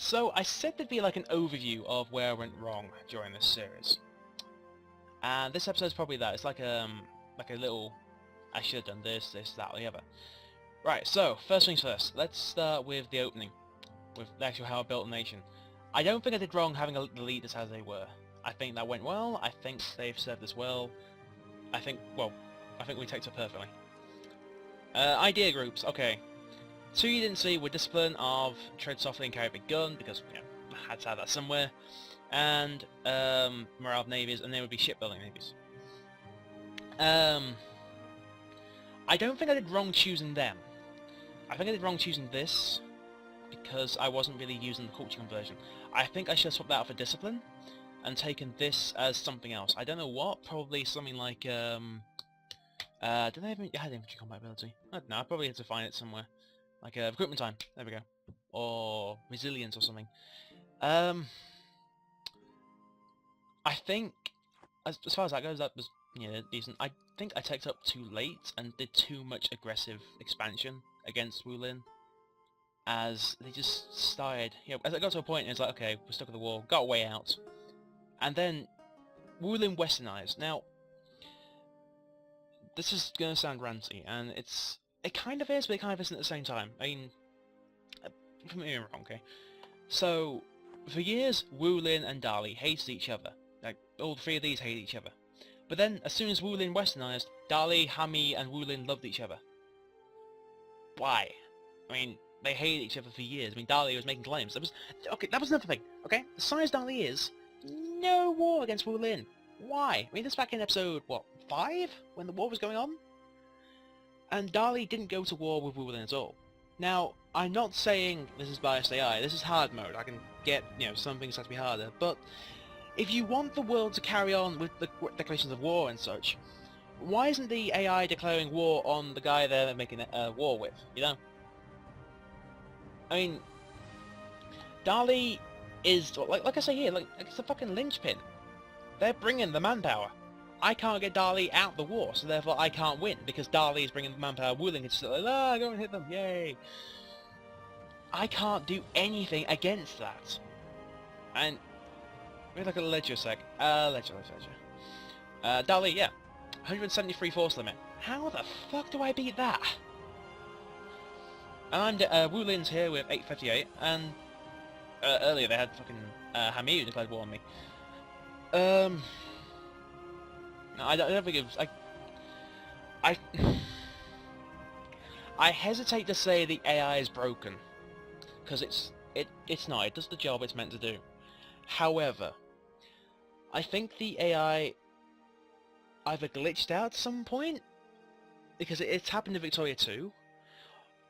So I said there'd be like an overview of where I went wrong during this series, and this episode's probably that. It's like a little, I should have done this, that, or the other. Right. So first things first. Let's start with the opening, with actually how I built a nation. I don't think I did wrong having the leaders as they were. I think that went well. I think they've served us well. I think we taked it perfectly. Idea groups. Okay. Two you didn't see were discipline of tread softly and carry a big gun, because, you know, I had to have that somewhere, and morale of navies, and they would be shipbuilding navies. I don't think I did wrong choosing them. I think I did wrong choosing this, because I wasn't really using the culture conversion. I think I should have swapped that out for discipline, and taken this as something else. I don't know what, probably something like, did I even had infantry combat ability? I don't know, I probably had to find it somewhere. Like recruitment time, there we go. Or resilience or something. I think, as far as that goes, that was, you know, decent. I think I taked up too late and did too much aggressive expansion against Wulin. As they just started, you know, as it got to a point, it's like, okay, we're stuck at the wall, got a way out. And then, Wulin westernized. Now, this is going to sound ranty, and it kind of is, but it kind of isn't at the same time. I mean, if I'm wrong, okay? So, for years, Wulin and Dali hated each other. Like, all three of these hated each other. But then, as soon as Wulin westernized, Dali, Hami, and Wulin loved each other. Why? I mean, they hated each other for years. I mean, Dali was making claims. That was another thing, okay? The size Dali is, no war against Wulin. Why? I mean, this back in episode, what, 5? When the war was going on? And Dali didn't go to war with Wulin at all. Now, I'm not saying this is biased AI, this is hard mode. I can get, you know, some things have to be harder, but if you want the world to carry on with the declarations of war and such, why isn't the AI declaring war on the guy they're making a war with, you know? I mean, Dali is, like I say here, like it's a fucking linchpin. They're bringing the manpower. I can't get Dali out the war, so therefore I can't win, because Dali is bringing the manpower. Wulin is still like, go and hit them, yay! I can't do anything against that. And, let me look at the ledger a sec. Ledger. Dali, yeah. 173 force limit. How the fuck do I beat that? And I'm, Wulin's here with 858, and, earlier they had fucking, Hami who declared war on me. I don't think it was, I hesitate to say the AI is broken, because it's not. It does the job it's meant to do. However, I think the AI either glitched out at some point, because it's happened to Victoria too,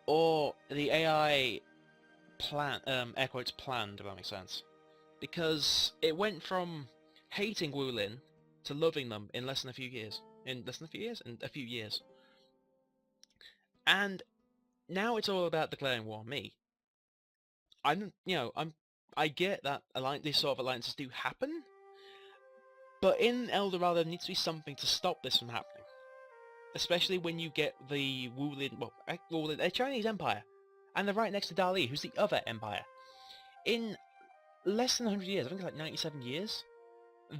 or the AI air quotes planned, if that makes sense, because it went from hating Wulin to loving them in less than a few years. In a few years. And now it's all about declaring war on me. I get that these sort of alliances do happen, but in El Dorado there needs to be something to stop this from happening. Especially when you get the Wulin, Chinese Empire, and they're right next to Dali, who's the other empire. In less than 100 years, I think it's like 97 years,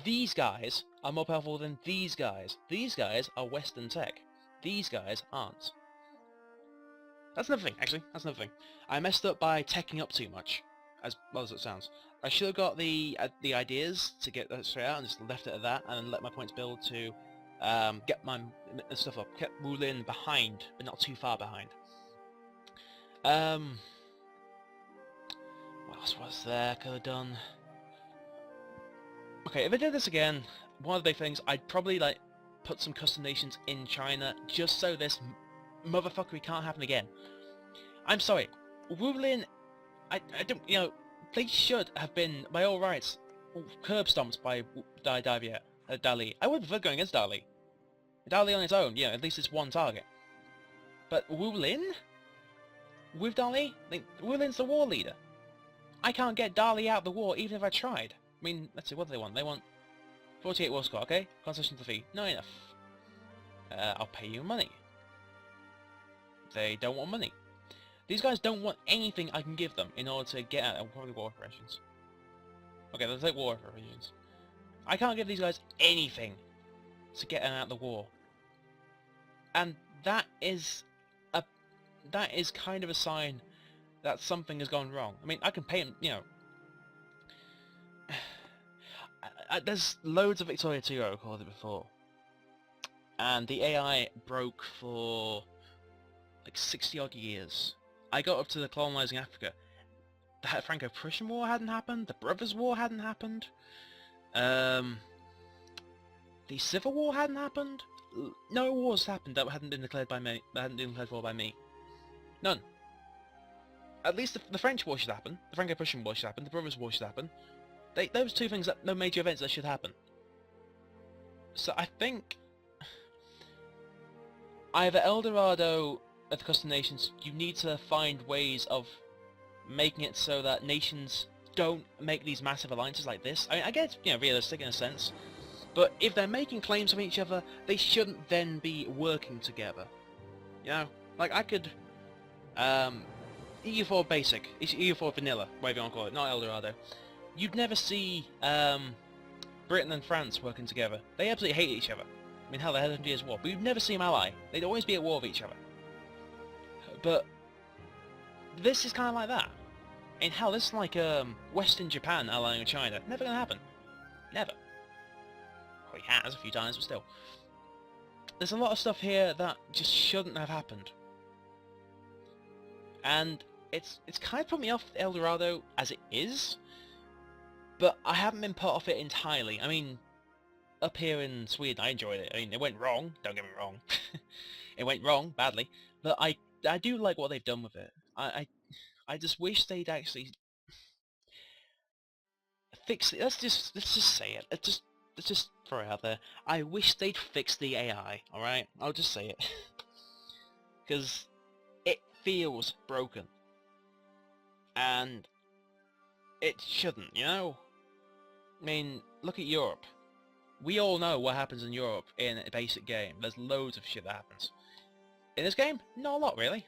these guys are more powerful than these guys. These guys are Western tech. These guys aren't. That's another thing, actually. That's another thing. I messed up by teching up too much, as well as it sounds. I should have got the ideas to get that straight out and just left it at that, and let my points build to get my stuff up. Kept Wulin behind, but not too far behind. What else was there? Could have done. Okay, if I did this again, one of the big things, I'd probably like put some custom nations in China, just so this motherfuckery can't happen again. I'm sorry, Wulin, I don't, you know, they should have been, by all rights, curb stomped by Dali. I would prefer going against Dali. Dali on its own, yeah, at least it's one target. But Wulin? With Dali? Wulin's the war leader. I can't get Dali out of the war even if I tried. I mean, let's see, what do they want? They want 48 war score, okay? Concession to fee. Not enough. I'll pay you money. They don't want money. These guys don't want anything I can give them in order to get out. Probably war operations. Okay, let's take war operations. I can't give these guys anything to get them out of the war. And that is kind of a sign that something has gone wrong. I mean, I can pay them, you know. There's loads of Victoria 2 I recorded before. And the AI broke for like 60 odd years. I got up to the colonizing Africa. The Franco-Prussian War hadn't happened. The Brothers' War hadn't happened. The Civil War hadn't happened. No wars happened that hadn't been declared by me. That hadn't been declared for by me. None. At least the French War should happen. The Franco-Prussian War should happen. The Brothers' War should happen. Those two things, no major events that should happen. So I think either El Dorado of the Custom Nations, you need to find ways of making it so that nations don't make these massive alliances like this. I mean, I get, you know, realistic in a sense, but if they're making claims on each other, they shouldn't then be working together. You know, like I could, EU4 basic, EU4 vanilla, whatever you want to call it, not El Dorado. You'd never see Britain and France working together. They absolutely hate each other. I mean, hell, they had 100 years war, but you'd never see them ally. They'd always be at war with each other. But this is kind of like that. And hell, this is like Western Japan allying with China. Never gonna happen. Never. Well, he has a few times, but still. There's a lot of stuff here that just shouldn't have happened. And it's kind of put me off El Dorado as it is, but I haven't been put off it entirely. I mean, up here in Sweden, I enjoyed it. I mean, it went wrong, don't get me wrong. It went wrong, badly, but I do like what they've done with it. I just wish they'd actually fix it. Let's just say it. Let's just throw it out there. I wish they'd fix the AI, alright? I'll just say it. Because it feels broken. And it shouldn't, you know? I mean, look at Europe. We all know what happens in Europe in a basic game. There's loads of shit that happens. In this game, not a lot, really.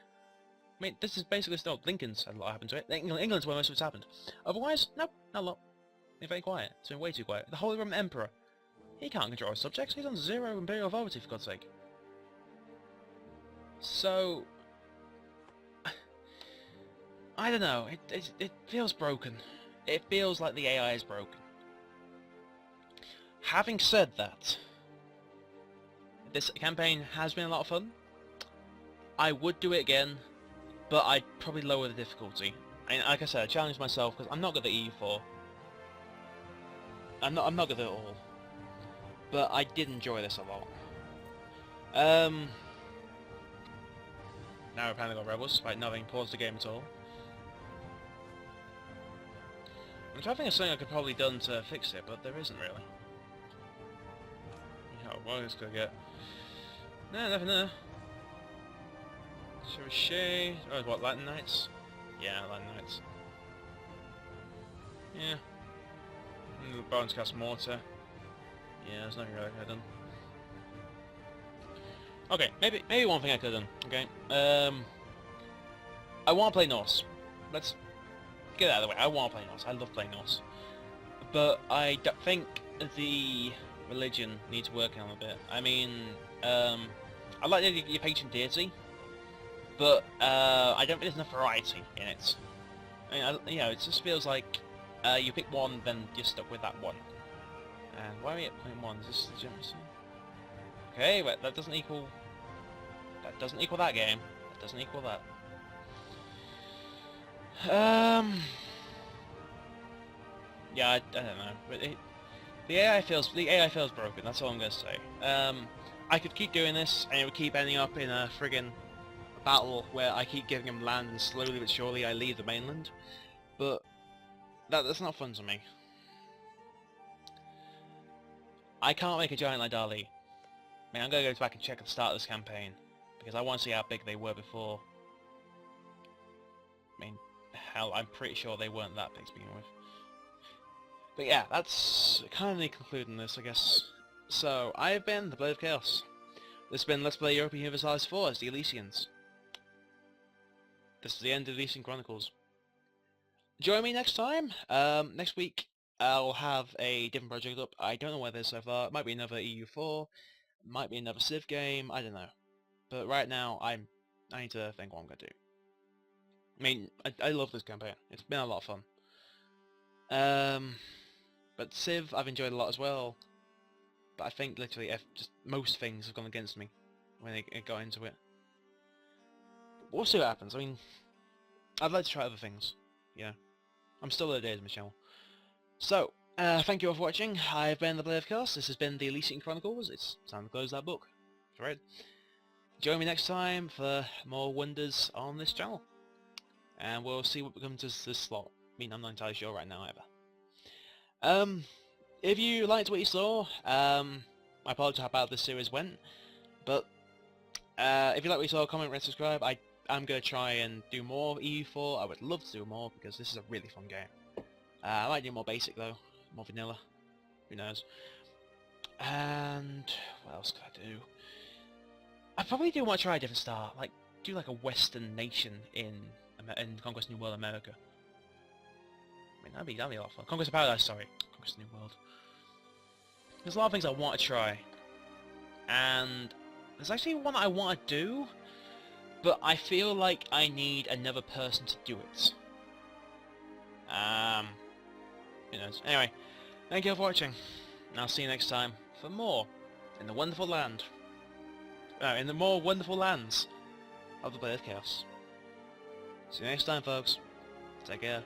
I mean, this is basically still Lincoln's had a lot happened to it. England's where most of it's happened. Otherwise, no, not a lot. They're very quiet. It's been way too quiet. The Holy Roman Emperor. He can't control his subjects. He's on 0 imperial authority, for God's sake. So, I don't know. It feels broken. It feels like the AI is broken. Having said that, this campaign has been a lot of fun. I would do it again, but I'd probably lower the difficulty. And like I said, I challenged myself because I'm not good at EU4. I'm not good at it all. But I did enjoy this a lot. Now apparently got rebels, despite not having paused the game at all. I'm trying to think of something I could probably done to fix it, but there isn't really. Oh, what is gonna get? No, nothing there. Cherichet. Oh, what, Latin Knights? Yeah, Latin Knights. Yeah. Bones cast mortar. Yeah, there's nothing really I could have done. Okay, maybe one thing I could have done. Okay. I want to play Norse. Let's get that out of the way. I want to play Norse. I love playing Norse. But I think the religion needs working on a bit. I mean, I like your patron deity, but I don't think there's enough variety in it. I mean, you know, it just feels like you pick one, then you're stuck with that one. And why are we at 0.1? Is this legitimacy? Okay, but that doesn't equal... That doesn't equal that game. That doesn't equal that. Yeah, I don't know. But the AI feels broken. That's all I'm gonna say. I could keep doing this, and it would keep ending up in a friggin' battle where I keep giving them land, and slowly but surely I leave the mainland. But that's not fun to me. I can't make a giant like Dali. I mean, I'm gonna go back and check at the start of this campaign because I want to see how big they were before. I mean, hell, I'm pretty sure they weren't that big to begin with. But yeah, that's kind of concluding this, I guess. So, I have been the Blade of Chaos. This has been Let's Play Europa Universalis 4 as the Allesians. this is the end of Allesian Chronicles. Join me next time. Next week I'll have a different project up. I don't know where it is so far. It might be another EU4, might be another Civ game, I don't know. But right now I need to think what I'm going to do. I mean, I love this campaign. It's been a lot of fun. But Civ I've enjoyed a lot as well. But I think literally just most things have gone against me when I got into it. We'll see what happens. I mean, I'd like to try other things. Yeah. I'm still early days, Michelle. So, thank you all for watching. I've been the Blade of Chaos. This has been the Allesian Chronicles. It's time to close that book. Right. Join me next time for more wonders on this channel. And we'll see what comes to this slot. I mean, I'm not entirely sure right now either. If you liked what you saw, I apologize how bad this series went, but if you like what you saw, comment, rate, subscribe. I'm going to try and do more EU4. I would love to do more because this is a really fun game. I might do more basic though, more vanilla, who knows. And what else could I do? I probably do want to try a different style, like do like a Western nation in Conquest of New World America. I mean, that'd be a lot of fun. Conquest of Paradise, sorry. Conquest of New World. There's a lot of things I want to try. And there's actually one I want to do, but I feel like I need another person to do it. Who knows. Anyway, thank you all for watching, and I'll see you next time for more in the wonderful land. In the more wonderful lands of the Blade of Chaos. See you next time, folks. Take care.